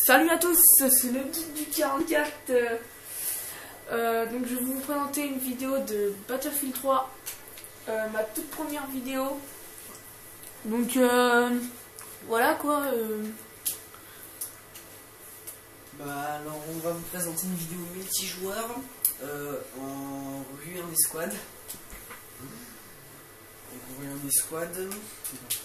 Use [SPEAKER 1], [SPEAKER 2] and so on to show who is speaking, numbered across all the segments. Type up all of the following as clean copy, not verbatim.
[SPEAKER 1] Salut à tous, c'est le Geek du 44. Donc je vais vous présenter une vidéo de Battlefield 3, ma toute première vidéo. Donc voilà quoi.
[SPEAKER 2] Alors on va vous présenter une vidéo multijoueur en rue en escouade. Donc rue en escouade. C'est parti.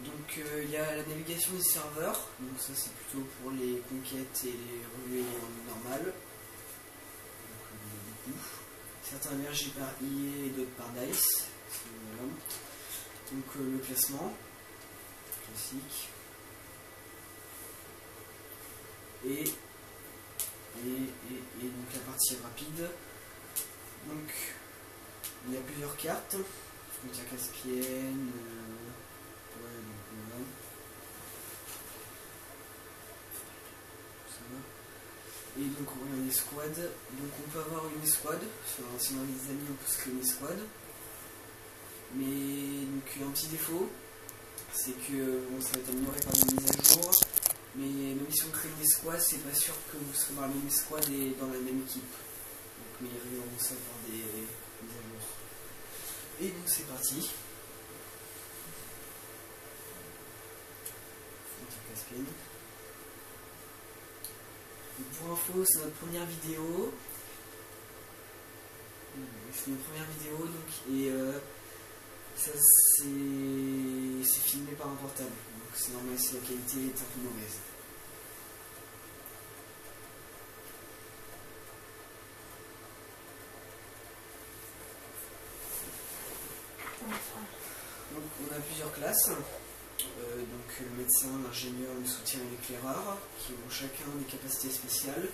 [SPEAKER 2] Donc il y a la navigation des serveurs, donc ça c'est plutôt pour les conquêtes et les ruées normales. Donc, certains hébergés par EA et d'autres par DICE. Voilà. Donc le classement classique. Et donc la partie rapide. Donc il y a plusieurs cartes. Frontière Caspienne. Et donc on a une escouade, donc on peut avoir une escouade, si on a des amis on peut se créer une escouade. Mais donc un petit défaut, c'est que bon, ça va être amélioré par des mises à jour, mais même si on crée une escouade, c'est pas sûr que vous serez dans la même escouade et dans la même équipe. Donc mais ils réglera ça par des mises à jour. Et donc c'est parti. Caspienne. Pour info, c'est notre première vidéo. C'est notre première vidéo donc, et ça c'est filmé par un portable. Donc c'est normal si la qualité est un peu mauvaise. Donc on a plusieurs classes. Donc le médecin, l'ingénieur, le soutien et l'éclaireur, qui ont chacun des capacités spéciales.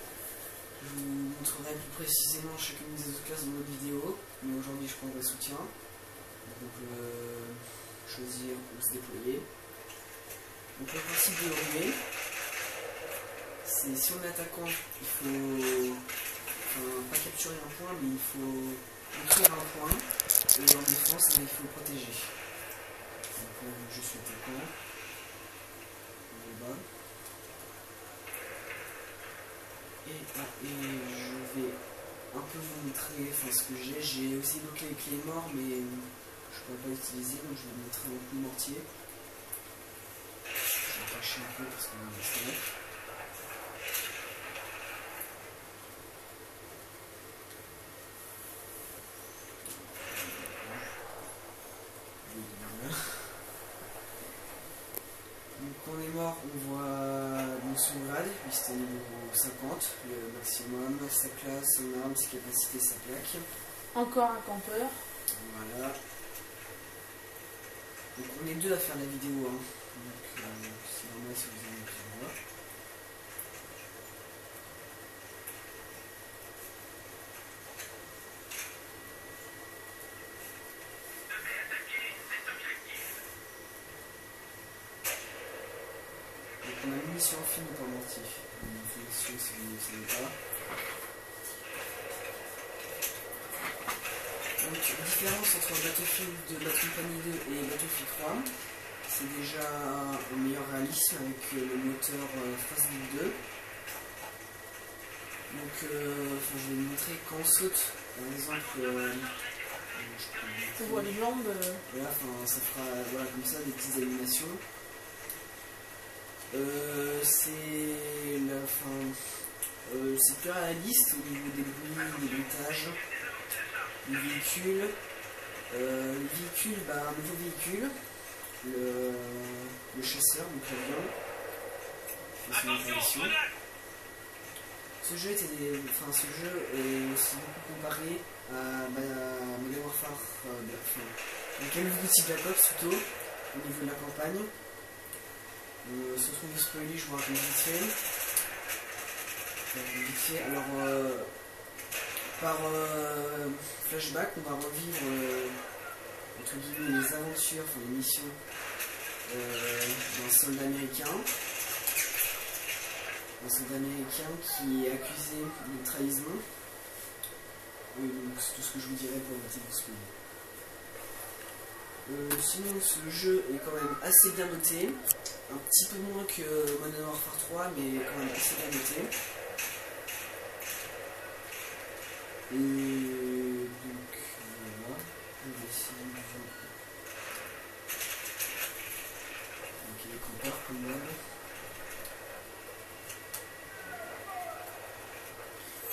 [SPEAKER 2] Je vous montrerai plus précisément chacune des autres classes dans notre vidéo, mais aujourd'hui je prendrai le soutien. Donc on peut choisir où se déployer. Donc le principe de l'enlever, c'est si on est attaquant, il faut pas capturer un point, mais il faut détruire un point, et en défense, il faut le protéger. Donc je suis attaquant. Et je vais un peu vous montrer ce que j'ai. J'ai aussi bloqué les clés morts, mais je ne pourrais pas l'utiliser, donc je vais vous montrer un coup mortier. Je vais cacher un peu parce qu'on va rester. Donc quand on est mort, on voit son grade, lui c'était niveau 50, le maximum, sa classe, son arme, ses capacités, sa plaque.
[SPEAKER 1] Encore un campeur.
[SPEAKER 2] Voilà. Donc on est deux à faire la vidéo, hein. Donc c'est normal si vous avez plusieurs voix. On a munitions fines pour mortier. Munitions si vous ne savez pas. Donc la différence entre Battlefield 2 et Battlefield 3, c'est déjà un meilleur réalisme avec le moteur Frostbite 2. Donc je vais vous montrer quand on saute, par exemple,
[SPEAKER 1] On voit les jambes.
[SPEAKER 2] voilà, ça fera voilà, comme ça des petites animations. C'est plus réaliste au niveau des bruits, des bruitages, des véhicules. Un nouveau véhicule, le chasseur, donc l'avion, fait son apparition. Ce jeu est aussi beaucoup comparé à Modern Warfare, Call of Duty Black Ops plutôt, au niveau de la campagne. Sans trop vous spoiler, je vous raconte vite fait. Alors, par flashback, on va revivre entre guillemets les aventures, les missions d'un soldat américain. Un soldat américain qui est accusé de trahison. Oui, donc c'est tout ce que je vous dirais pour éviter de vous spoiler. Sinon, ce jeu est quand même assez bien noté. Un petit peu moins que Modern Warfare 3, mais quand même assez bien noté. Et donc, voilà. On va essayer de voir. Donc, il est campeur comme d'hab.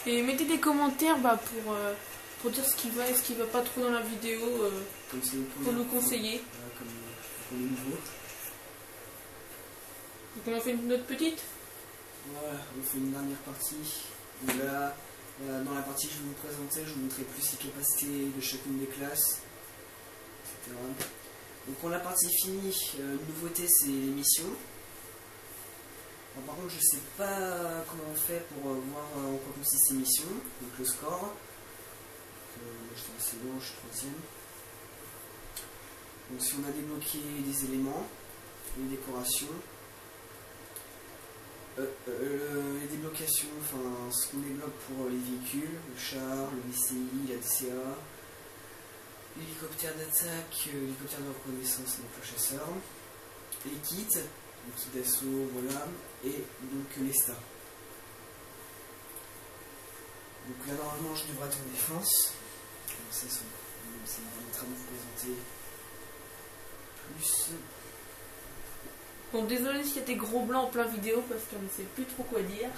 [SPEAKER 1] Et mettez des commentaires pour dire ce qui va et ce qui va pas trop dans la vidéo, pour nous conseiller.
[SPEAKER 2] Voilà, comme pour les nouveaux.
[SPEAKER 1] Donc on en fait une autre petite.
[SPEAKER 2] Voilà, on fait une dernière partie. Donc là, dans la partie que je vais vous présenter, je vous montrerai plus les capacités de chacune des classes, etc. Donc quand la partie est finie, une nouveauté c'est les missions. Alors, par contre je sais pas comment on fait pour voir en quoi consistent ces missions, donc le score. Moi j'étais assez bon, je suis troisième. Donc si on a débloqué des éléments, les décorations, les déblocations, enfin ce qu'on débloque pour les véhicules, le char, le VCI, la DCA, l'hélicoptère d'attaque, l'hélicoptère de reconnaissance, donc le chasseur, les kits d'assaut, voilà, et donc les stars. Donc là normalement je devrais être en défense, donc ça me permettra de vous présenter plus.
[SPEAKER 1] Bon, désolé s'il y a des gros blancs en plein vidéo parce qu'on ne sait plus trop quoi dire.